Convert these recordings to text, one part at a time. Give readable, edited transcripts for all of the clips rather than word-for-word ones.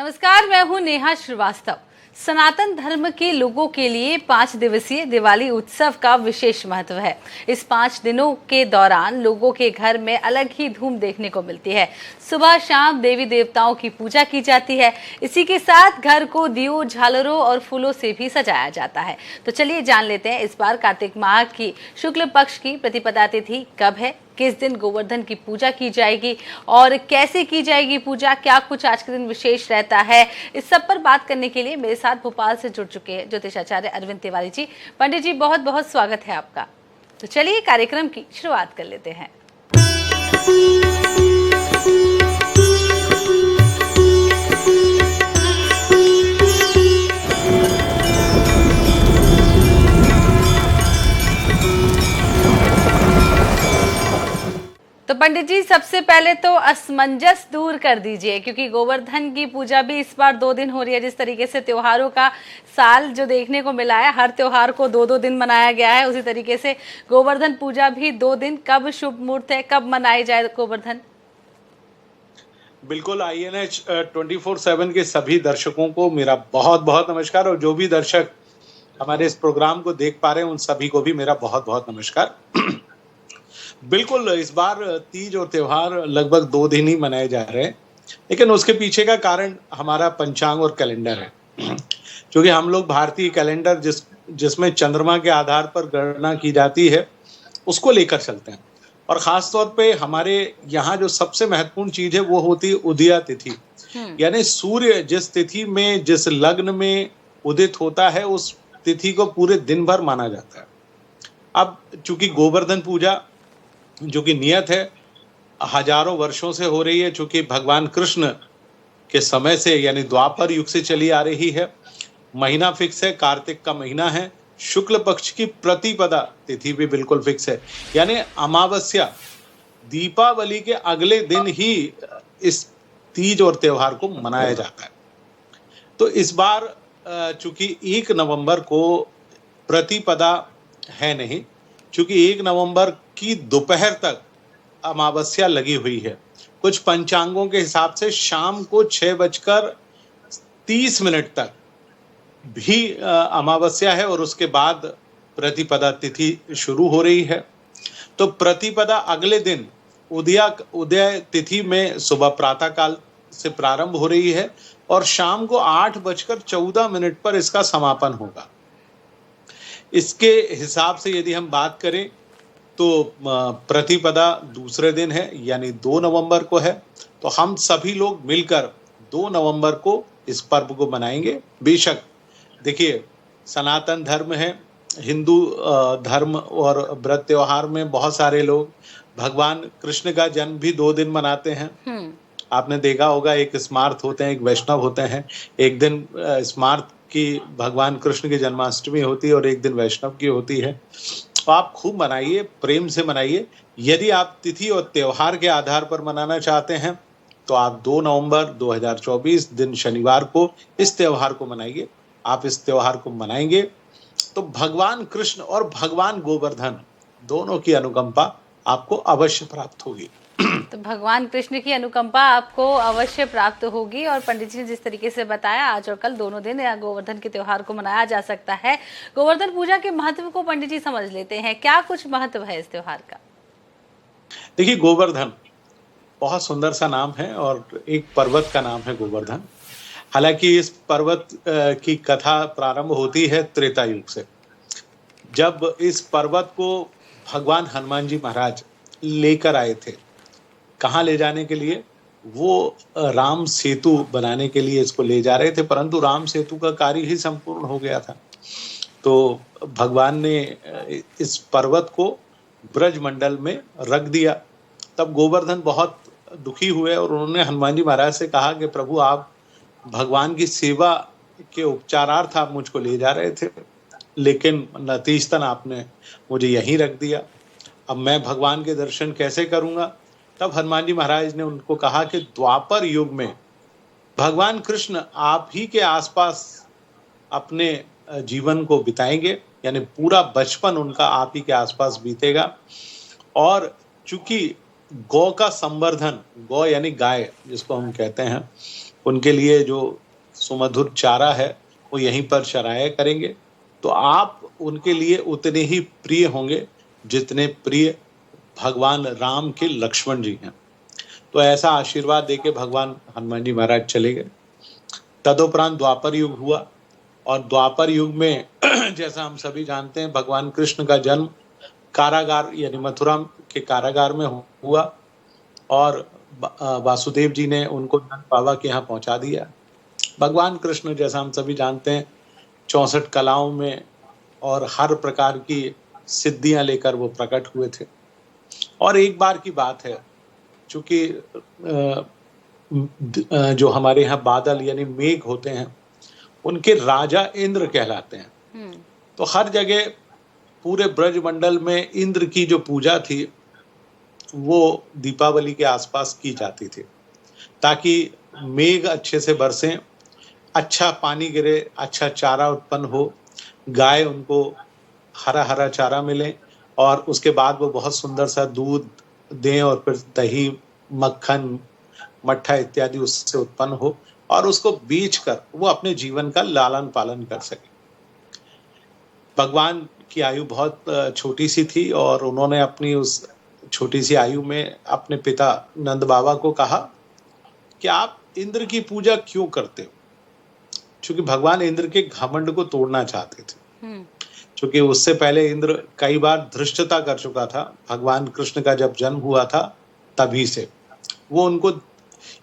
नमस्कार, मैं हूं नेहा श्रीवास्तव। सनातन धर्म के लोगों के लिए 5 दिवसीय दिवाली उत्सव का विशेष महत्व है। इस 5 दिनों के दौरान लोगों के घर में अलग ही धूम देखने को मिलती है। सुबह शाम देवी देवताओं की पूजा की जाती है। इसी के साथ घर को दियों, झालरों और फूलों से भी सजाया जाता है। तो चलिए जान लेते हैं इस बार कार्तिक माह की शुक्ल पक्ष की प्रतिपदा तिथि कब है, किस दिन गोवर्धन की पूजा की जाएगी और कैसे की जाएगी पूजा, क्या कुछ आज के दिन विशेष रहता है। इस सब पर बात करने के लिए मेरे साथ भोपाल से जुड़ चुके हैं ज्योतिषाचार्य अरविंद तिवारी जी। पंडित जी, बहुत बहुत स्वागत है आपका। तो चलिए कार्यक्रम की शुरुआत कर लेते हैं। तो पंडित जी, सबसे पहले तो असमंजस दूर कर दीजिए, क्योंकि गोवर्धन की पूजा भी इस बार 2 दिन हो रही है। जिस तरीके से त्योहारों का साल जो देखने को मिला है, हर त्योहार को 2-2 दिन मनाया गया है, उसी तरीके से गोवर्धन पूजा भी 2 दिन। कब शुभ मुहूर्त है, कब मनाई जाए गोवर्धन? बिल्कुल, INH 24/7 के सभी दर्शकों को मेरा बहुत बहुत नमस्कार, और जो भी दर्शक हमारे इस प्रोग्राम को देख पा रहे हैं उन सभी को भी मेरा बहुत बहुत नमस्कार। बिल्कुल, इस बार तीज और त्योहार लगभग 2 दिन ही मनाए जा रहे हैं, लेकिन उसके पीछे का कारण हमारा पंचांग और कैलेंडर है। क्योंकि हम लोग भारतीय कैलेंडर जिसमें चंद्रमा के आधार पर गणना की जाती है, उसको लेकर चलते हैं। और खास तौर पे हमारे यहाँ जो सबसे महत्वपूर्ण चीज है वो होती है उदया तिथि। यानी सूर्य जिस तिथि में, जिस लग्न में उदित होता है, उस तिथि को पूरे दिन भर माना जाता है। अब चूंकि गोवर्धन पूजा जो कि नियत है, हजारों वर्षों से हो रही है, चूंकि भगवान कृष्ण के समय से यानी द्वापर युग से चली आ रही है। महीना फिक्स है, कार्तिक का महीना है। शुक्ल पक्ष की प्रतिपदा तिथि भी बिल्कुल फिक्स है, यानी अमावस्या दीपावली के अगले दिन ही इस तीज और त्योहार को मनाया जाता है। तो इस बार चूंकि 1 नवंबर को प्रतिपदा है नहीं, चूंकि 1 नवंबर की दोपहर तक अमावस्या लगी हुई है। कुछ पंचांगों के हिसाब से शाम को 6:30 तक भी अमावस्या है, और उसके बाद प्रतिपदा तिथि शुरू हो रही है। तो प्रतिपदा अगले दिन उदय तिथि में सुबह प्रातः काल से प्रारंभ हो रही है, और शाम को 8:14 पर इसका समापन होगा। इसके हिसाब से यदि हम बात करें तो प्रतिपदा दूसरे दिन है, यानी 2 नवंबर को है। तो हम सभी लोग मिलकर 2 नवंबर को इस पर्व को मनाएंगे। बेशक देखिए, सनातन धर्म है, हिंदू धर्म और व्रत त्योहार में बहुत सारे लोग भगवान कृष्ण का जन्म भी 2 दिन मनाते हैं। आपने देखा होगा, एक स्मार्त होते हैं, एक वैष्णव होते हैं। एक दिन स्मार्त की भगवान कृष्ण की जन्माष्टमी होती है और एक दिन वैष्णव की होती है। तो आप खूब मनाइए, प्रेम से मनाइए। यदि आप तिथि और त्योहार के आधार पर मनाना चाहते हैं तो आप 2 नवंबर 2024 दिन शनिवार को इस त्योहार को मनाइए। आप इस त्योहार को मनाएंगे तो भगवान कृष्ण और भगवान गोवर्धन दोनों की अनुकंपा आपको अवश्य प्राप्त होगी। तो भगवान कृष्ण की अनुकंपा आपको अवश्य प्राप्त होगी। और पंडित जी ने जिस तरीके से बताया, आज और कल दोनों दिन गोवर्धन के त्योहार को मनाया जा सकता है। गोवर्धन पूजा के महत्व को पंडित जी समझ लेते हैं, क्या कुछ महत्व है इस त्योहार का? देखिए, गोवर्धन बहुत सुंदर सा नाम है और एक पर्वत का नाम है गोवर्धन। हालांकि इस पर्वत की कथा प्रारंभ होती है त्रेता युग से, जब इस पर्वत को भगवान हनुमान जी महाराज लेकर आए थे। कहाँ ले जाने के लिए? वो राम सेतु बनाने के लिए इसको ले जा रहे थे, परंतु राम सेतु का कार्य ही संपूर्ण हो गया था। तो भगवान ने इस पर्वत को ब्रज मंडल में रख दिया। तब गोवर्धन बहुत दुखी हुए और उन्होंने हनुमान जी महाराज से कहा कि प्रभु, आप भगवान की सेवा के उपचारार्थ आप मुझको ले जा रहे थे, लेकिन नतीजतन आपने मुझे यहीं रख दिया। अब मैं भगवान के दर्शन कैसे करूंगा? तब हनुमान जी महाराज ने उनको कहा कि द्वापर युग में भगवान कृष्ण आप ही के आसपास अपने जीवन को बिताएंगे, यानी पूरा बचपन उनका आप ही के आसपास बीतेगा। और चूंकि गौ का संवर्धन, गौ यानी गाय जिसको हम कहते हैं, उनके लिए जो सुमधुर चारा है वो यहीं पर चराया करेंगे, तो आप उनके लिए उतने ही प्रिय होंगे जितने प्रिय भगवान राम के लक्ष्मण जी हैं। तो ऐसा आशीर्वाद देके भगवान हनुमान जी महाराज चले गए। तदुपरांत द्वापर युग हुआ, और द्वापर युग में जैसा हम सभी जानते हैं भगवान कृष्ण का जन्म कारागार यानी मथुरा के कारागार में हुआ, और वासुदेव जी ने उनको नंद बाबा के यहाँ पहुंचा दिया। भगवान कृष्ण जैसा हम सभी जानते हैं 64 कलाओं में और हर प्रकार की सिद्धियां लेकर वो प्रकट हुए थे। और एक बार की बात है, चूंकि जो हमारे यहाँ बादल यानी मेघ होते हैं उनके राजा इंद्र कहलाते हैं। तो हर जगह पूरे ब्रजमंडल में इंद्र की जो पूजा थी वो दीपावली के आसपास की जाती थी, ताकि मेघ अच्छे से बरसें, अच्छा पानी गिरे, अच्छा चारा उत्पन्न हो, गाय उनको हरा हरा चारा मिले, और उसके बाद वो बहुत सुंदर सा दूध दें, और फिर दही, मक्खन, मट्ठा इत्यादि उससे उत्पन्न हो, और उसको बेचकर वो अपने जीवन का लालन पालन कर सके। भगवान की आयु बहुत छोटी सी थी, और उन्होंने अपनी उस छोटी सी आयु में अपने पिता नंद बाबा को कहा कि आप इंद्र की पूजा क्यों करते हो, क्योंकि भगवान इंद्र के घमंड को तोड़ना चाहते थे। क्योंकि उससे पहले इंद्र कई बार धृष्टता कर चुका था। भगवान कृष्ण का जब जन्म हुआ था तभी से वो उनको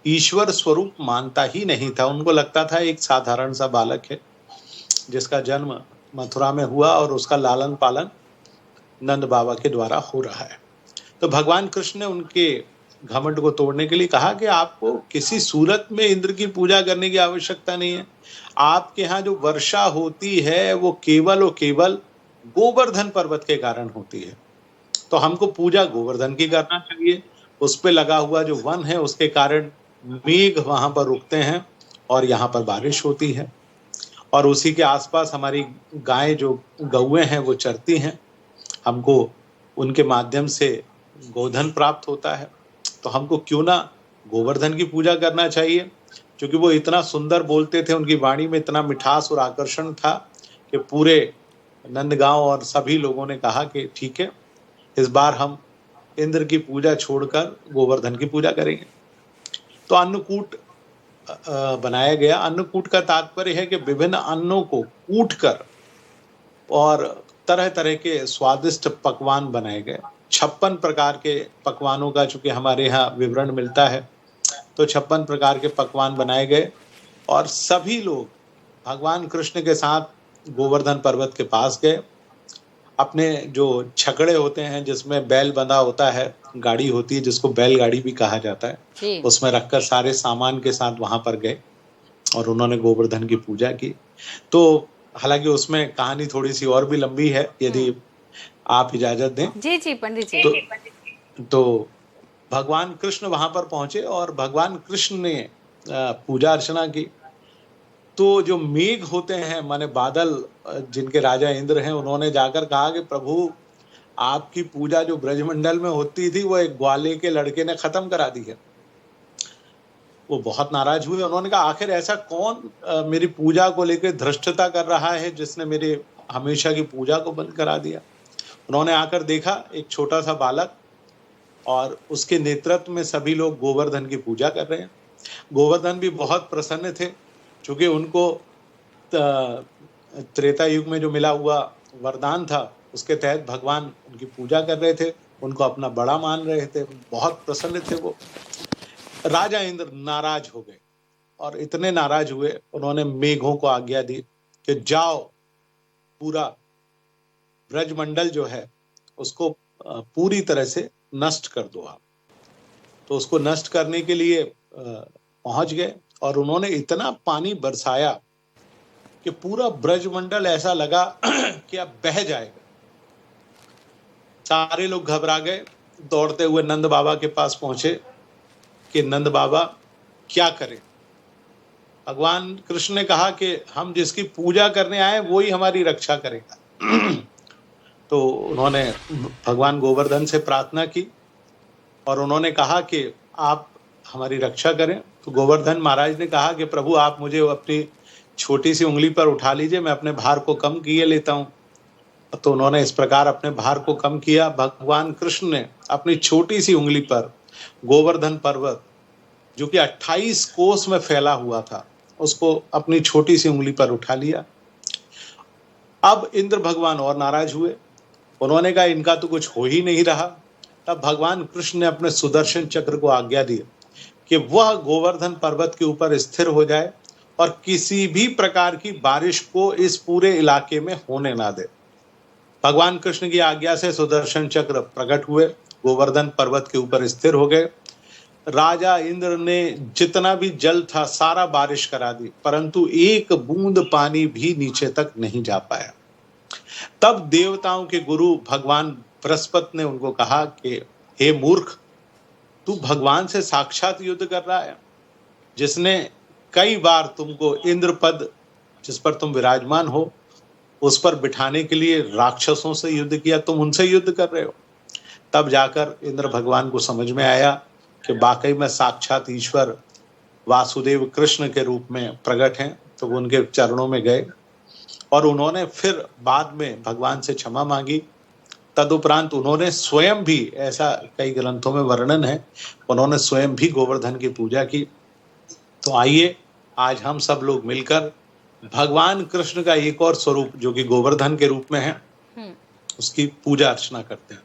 ईश्वर स्वरूप मानता ही नहीं था। उनको लगता था एक साधारण सा बालक है जिसका जन्म मथुरा में हुआ और उसका लालन पालन नंद बाबा के द्वारा हो रहा है। तो भगवान कृष्ण ने उनके घमंड को तोड़ने के लिए कहा कि आपको किसी सूरत में इंद्र की पूजा करने की आवश्यकता नहीं है। आपके यहाँ जो वर्षा होती है वो केवल और केवल गोवर्धन पर्वत के कारण होती है, तो हमको पूजा गोवर्धन की करना चाहिए। उस पे लगा हुआ जो वन है उसके कारण मेघ वहां पर रुकते हैं और यहाँ पर बारिश होती है, और उसी के आसपास हमारी गाय जो गौएं हैं वो चरती हैं, हमको उनके माध्यम से गोधन प्राप्त होता है। तो हमको क्यों ना गोवर्धन की पूजा करना चाहिए, क्योंकि वो इतना सुंदर बोलते थे, उनकी वाणी में इतना मिठास और आकर्षण था कि पूरे नंदगांव और सभी लोगों ने कहा कि ठीक है, इस बार हम इंद्र की पूजा छोड़कर गोवर्धन की पूजा करेंगे। तो अन्नकूट बनाया गया। अन्नकूट का तात्पर्य है कि विभिन्न अन्नों को कूट कर और तरह तरह के स्वादिष्ट पकवान बनाए गए। 56 प्रकार के पकवानों का चूंकि हमारे यहाँ विवरण मिलता है, तो 56 प्रकार के पकवान बनाए गए, और सभी लोग भगवान कृष्ण के साथ गोवर्धन पर्वत के पास गए। अपने जो छकड़े होते हैं जिसमें बैल बंधा होता है, गाड़ी होती है जिसको बैलगाड़ी भी कहा जाता है, उसमें रखकर सारे सामान के साथ वहां पर गए और उन्होंने गोवर्धन की पूजा की। तो हालांकि उसमें कहानी थोड़ी सी और भी लंबी है, यदि आप इजाजत दें। जी जी पंडित जी। तो भगवान कृष्ण वहां पर पहुंचे और भगवान कृष्ण ने पूजा अर्चना की। तो जो मेघ होते हैं माने बादल, जिनके राजा इंद्र हैं, उन्होंने जाकर कहा कि प्रभु आपकी पूजा जो ब्रजमंडल में होती थी वो एक ग्वाले के लड़के ने खत्म करा दी है। वो बहुत नाराज हुए। उन्होंने कहा आखिर ऐसा कौन मेरी पूजा को लेकर धृष्टता कर रहा है जिसने मेरे हमेशा की पूजा को बंद करा दिया। उन्होंने आकर देखा एक छोटा सा बालक, और उसके नेतृत्व में सभी लोग गोवर्धन की पूजा कर रहे हैं। गोवर्धन भी बहुत प्रसन्न थे, क्योंकि उनको त्रेता युग में जो मिला हुआ वरदान था उसके तहत भगवान उनकी पूजा कर रहे थे, उनको अपना बड़ा मान रहे थे, बहुत प्रसन्न थे वो। राजा इंद्र नाराज हो गए, और इतने नाराज हुए उन्होंने मेघों को आज्ञा दी कि जाओ पूरा ब्रजमंडल जो है उसको पूरी तरह से नष्ट कर दो आप। तो उसको नष्ट करने के लिए पहुंच गए, और उन्होंने इतना पानी बरसाया कि पूरा ब्रजमंडल ऐसा लगा कि अब बह जाएगा। सारे लोग घबरा गए, दौड़ते हुए नंद बाबा के पास पहुंचे कि नंद बाबा क्या करें। भगवान कृष्ण ने कहा कि हम जिसकी पूजा करने आए वो ही हमारी रक्षा करेगा। तो उन्होंने भगवान गोवर्धन से प्रार्थना की और उन्होंने कहा कि आप हमारी रक्षा करें। तो गोवर्धन महाराज ने कहा कि प्रभु आप मुझे अपनी छोटी सी उंगली पर उठा लीजिए, मैं अपने भार को कम किए लेता हूँ। तो उन्होंने इस प्रकार अपने भार को कम किया। भगवान कृष्ण ने अपनी छोटी सी उंगली पर गोवर्धन पर्वत, जो कि 28 कोस में फैला हुआ था, उसको अपनी छोटी सी उंगली पर उठा लिया। अब इंद्र भगवान और नाराज हुए। उन्होंने कहा इनका तो कुछ हो ही नहीं रहा। तब भगवान कृष्ण ने अपने सुदर्शन चक्र को आज्ञा दी कि वह गोवर्धन पर्वत के ऊपर स्थिर हो जाए और किसी भी प्रकार की बारिश को इस पूरे इलाके में होने ना दे। भगवान कृष्ण की आज्ञा से सुदर्शन चक्र प्रकट हुए, गोवर्धन पर्वत के ऊपर स्थिर हो गए। राजा इंद्र ने जितना भी जल था सारा बारिश करा दी, परंतु एक बूंद पानी भी नीचे तक नहीं जा पाया। तब देवताओं के गुरु भगवान बृहस्पति ने उनको कहा कि हे मूर्ख, तू भगवान से साक्षात युद्ध कर रहा है, जिसने कई बार तुमको इंद्र पद, जिस पर तुम विराजमान हो, उस पर बिठाने के लिए राक्षसों से युद्ध किया, तुम उनसे युद्ध कर रहे हो। तब जाकर इंद्र भगवान को समझ में आया कि वाकई में साक्षात ईश्वर वासुदेव कृष्ण के रूप में प्रकट हैं। तो वो उनके चरणों में गए और उन्होंने फिर बाद में भगवान से क्षमा मांगी। तदुपरांत उन्होंने स्वयं भी, ऐसा कई ग्रंथों में वर्णन है, उन्होंने स्वयं भी गोवर्धन की पूजा की। तो आइए आज हम सब लोग मिलकर भगवान कृष्ण का एक और स्वरूप जो कि गोवर्धन के रूप में है, उसकी पूजा अर्चना करते हैं।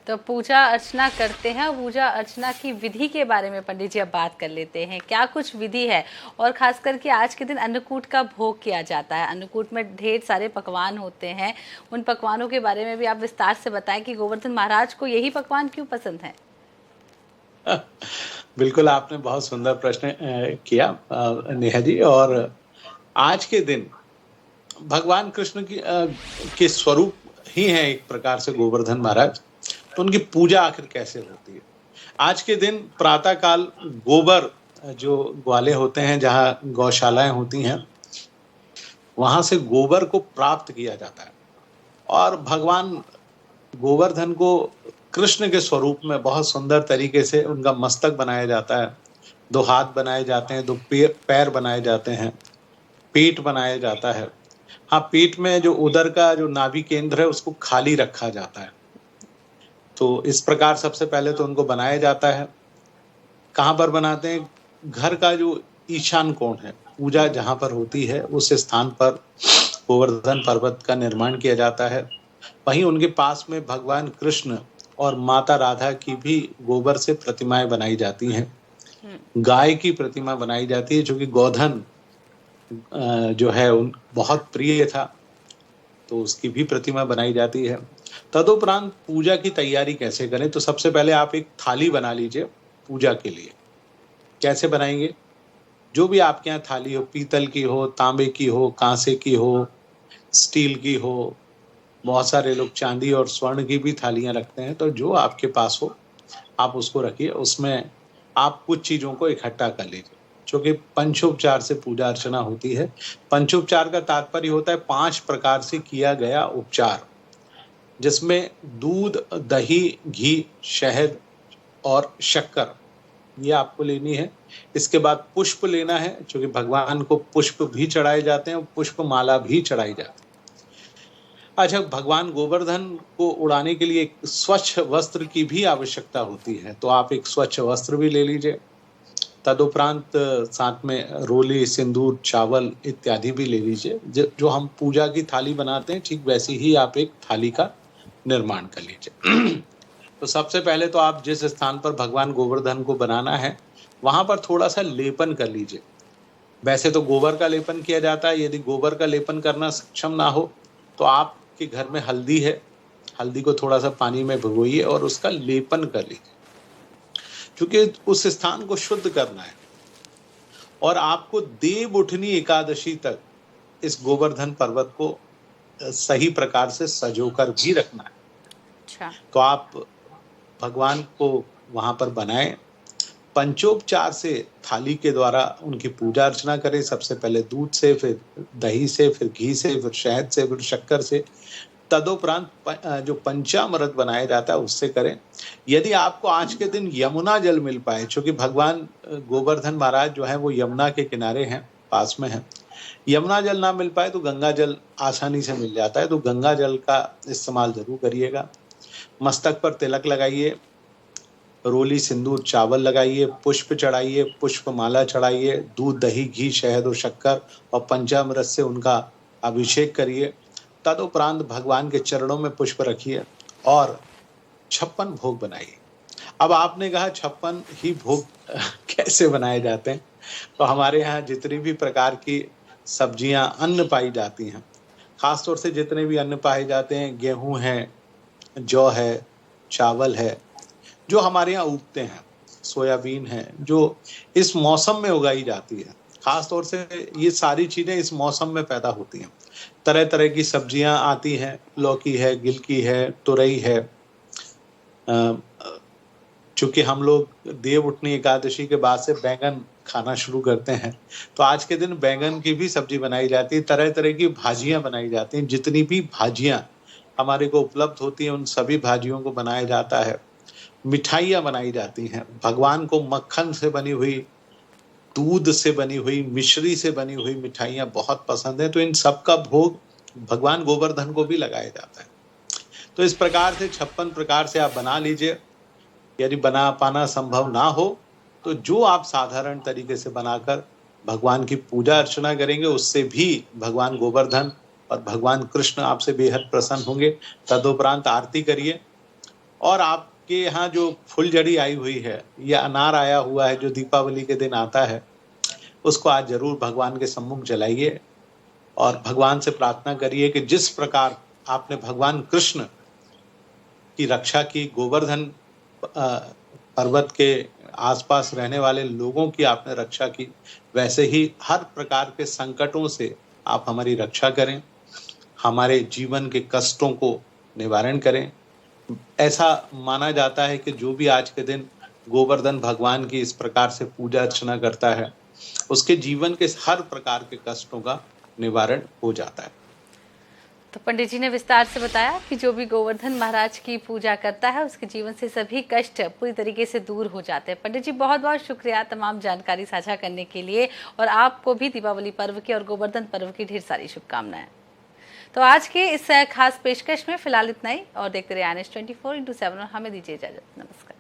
तो पूजा अर्चना करते हैं। पूजा अर्चना की विधि के बारे में पंडित जी अब बात कर लेते हैं। क्या कुछ विधि है, और खास करके आज के दिन अन्नकूट का भोग किया जाता है। अन्नकूट में ढेर सारे पकवान होते हैं, उन पकवानों के बारे में भी आप विस्तार से बताएं कि गोवर्धन महाराज को यही पकवान क्यों पसंद है। बिल्कुल, आपने बहुत सुंदर प्रश्न किया नेहा जी। और आज के दिन भगवान कृष्ण के स्वरूप ही है एक प्रकार से गोवर्धन महाराज। तो उनकी पूजा आखिर कैसे होती है? आज के दिन प्रातः काल गोबर, जो ग्वाले होते हैं, जहाँ गौशालाएं होती हैं, वहां से गोबर को प्राप्त किया जाता है और भगवान गोवर्धन को कृष्ण के स्वरूप में बहुत सुंदर तरीके से उनका मस्तक बनाया जाता है। 2 हाथ बनाए जाते हैं, 2 पैर बनाए जाते हैं, पेट बनाया जाता है। हाँ, पेट में जो उदर का जो नाभि केंद्र है उसको खाली रखा जाता है। तो इस प्रकार सबसे पहले तो उनको बनाया जाता है। कहाँ पर बनाते हैं? घर का जो ईशान कोण है, पूजा जहाँ पर होती है, उस स्थान पर गोवर्धन पर्वत का निर्माण किया जाता है। वहीं उनके पास में भगवान कृष्ण और माता राधा की भी गोबर से प्रतिमाएं बनाई जाती हैं। गाय की प्रतिमा बनाई जाती है, जो कि गोधन जो है उन बहुत प्रिय था, तो उसकी भी प्रतिमा बनाई जाती है। तदुपरांत पूजा की तैयारी कैसे करें? तो सबसे पहले आप एक थाली बना लीजिए पूजा के लिए। कैसे बनाएंगे? जो भी आपके यहाँ थाली हो, पीतल की हो, तांबे की हो, कांसे की हो, स्टील की हो, बहुत सारे लोग चांदी और स्वर्ण की भी थालियां रखते हैं। तो जो आपके पास हो आप उसको रखिए। उसमें आप कुछ चीज़ों को इकट्ठा कर लीजिए, जो कि पंचोपचार से पूजा अर्चना होती है। पंचोपचार का तात्पर्य होता है 5 प्रकार से किया गया उपचार, जिसमें दूध, दही, घी, शहद और शक्कर, ये आपको लेनी है। इसके बाद पुष्प लेना है, जो कि भगवान को पुष्प भी चढ़ाए जाते हैं और पुष्प माला भी चढ़ाई जाती है। अच्छा, भगवान गोवर्धन को उड़ाने के लिए एक स्वच्छ वस्त्र की भी आवश्यकता होती है, तो आप एक स्वच्छ वस्त्र भी ले लीजिए। तदुपरांत साथ में रोली, सिंदूर, चावल इत्यादि भी ले लीजिए। जो हम पूजा की थाली बनाते हैं, ठीक वैसी ही आप एक थाली का निर्माण कर लीजिए। तो सबसे पहले तो आप जिस स्थान पर भगवान गोवर्धन को बनाना है, वहां पर थोड़ा सा लेपन कर लीजिए। वैसे तो गोबर का लेपन किया जाता है। यदि गोबर का लेपन करना सक्षम ना हो तो आपके घर में हल्दी है, हल्दी को थोड़ा सा पानी में भिगोइए और उसका लेपन कर लीजिए, क्योंकि उस स्थान को शुद्ध करना है। और आपको देव उठनी एकादशी तक इस गोवर्धन पर्वत को सही प्रकार से सजोकर भी रखना है। अच्छा। तो आप भगवान को वहां पर बनाएं, पंचोपचार से थाली के द्वारा उनकी पूजा अर्चना करें। सबसे पहले दूध से, फिर दही से, फिर घी से, फिर शहद से, फिर शक्कर से तदुपरांत जो पंचामृत बनाया जाता है उससे करें। यदि आपको आज के दिन यमुना जल मिल पाए, क्योंकि भगवान गोवर्धन महाराज जो है वो यमुना के किनारे हैं, पास में हैं, यमुना जल ना मिल पाए तो गंगा जल आसानी से मिल जाता है, तो गंगा जल का इस्तेमाल जरूर करिएगा। मस्तक पर तिलक लगाइए, रोली सिंदूर चावल लगाइए, पुष्प चढ़ाइए, पुष्प माला चढ़ाइए, दूध दही घी शहद और शक्कर और पंचामृत से उनका अभिषेक करिए। तदुपरांत भगवान के चरणों में पुष्प रखिए और 56 भोग बनाइए। अब आपने कहा 56 ही भोग कैसे बनाए जाते हैं? तो हमारे यहाँ जितनी भी प्रकार की सब्जियां अन्न पाई जाती हैं, खासतौर से जितने भी अन्न पाए जाते हैं, गेहूं है, जौ है, चावल है, जो हमारे यहाँ उगते हैं, सोयाबीन है, जो इस मौसम में उगाई जाती है, खासतौर से ये सारी चीजें इस मौसम में पैदा होती हैं। तरह तरह की सब्जियां आती हैं, लौकी है, गिलकी है, तुरई है। चूंकि हम लोग देव उठनी एकादशी के बाद से बैंगन खाना शुरू करते हैं, तो आज के दिन बैंगन की भी सब्जी बनाई जाती है, तरह तरह की भाजियां बनाई जाती हैं। जितनी भी भाजियां हमारे को उपलब्ध होती हैं उन सभी भाजियों को बनाया जाता है। मिठाइयाँ बनाई जाती हैं। भगवान को मक्खन से बनी हुई, दूध से बनी हुई, मिश्री से बनी हुई मिठाइयाँ बहुत पसंद है, तो इन सब का भोग भगवान गोवर्धन को भी लगाया जाता है। तो इस प्रकार से 56 प्रकार से आप बना लीजिए। यदि बना पाना संभव ना हो तो जो आप साधारण तरीके से बनाकर भगवान की पूजा अर्चना करेंगे, उससे भी भगवान गोवर्धन और भगवान कृष्ण आपसे बेहद प्रसन्न होंगे। तदुपरांत आरती करिए और आपके यहाँ जो फुलझड़ी आई हुई है या अनार आया हुआ है जो दीपावली के दिन आता है, उसको आज जरूर भगवान के सम्मुख जलाइए और भगवान से प्रार्थना करिए कि जिस प्रकार आपने भगवान कृष्ण की रक्षा की, गोवर्धन पर्वत के आसपास रहने वाले लोगों की आपने रक्षा की, वैसे ही हर प्रकार के संकटों से आप हमारी रक्षा करें, हमारे जीवन के कष्टों को निवारण करें। ऐसा माना जाता है कि जो भी आज के दिन गोवर्धन भगवान की इस प्रकार से पूजा अर्चना करता है, उसके जीवन के हर प्रकार के कष्टों का निवारण हो जाता है। तो पंडित जी ने विस्तार से बताया कि जो भी गोवर्धन महाराज की पूजा करता है उसके जीवन से सभी कष्ट पूरी तरीके से दूर हो जाते हैं। पंडित जी बहुत बहुत शुक्रिया तमाम जानकारी साझा करने के लिए, और आपको भी दीपावली पर्व की और गोवर्धन पर्व की ढेर सारी शुभकामनाएं। तो आज के इस खास पेशकश में फिलहाल इतना ही, और देखते रहिए NH 24/7। हमें दीजिए इजाजत। नमस्कार।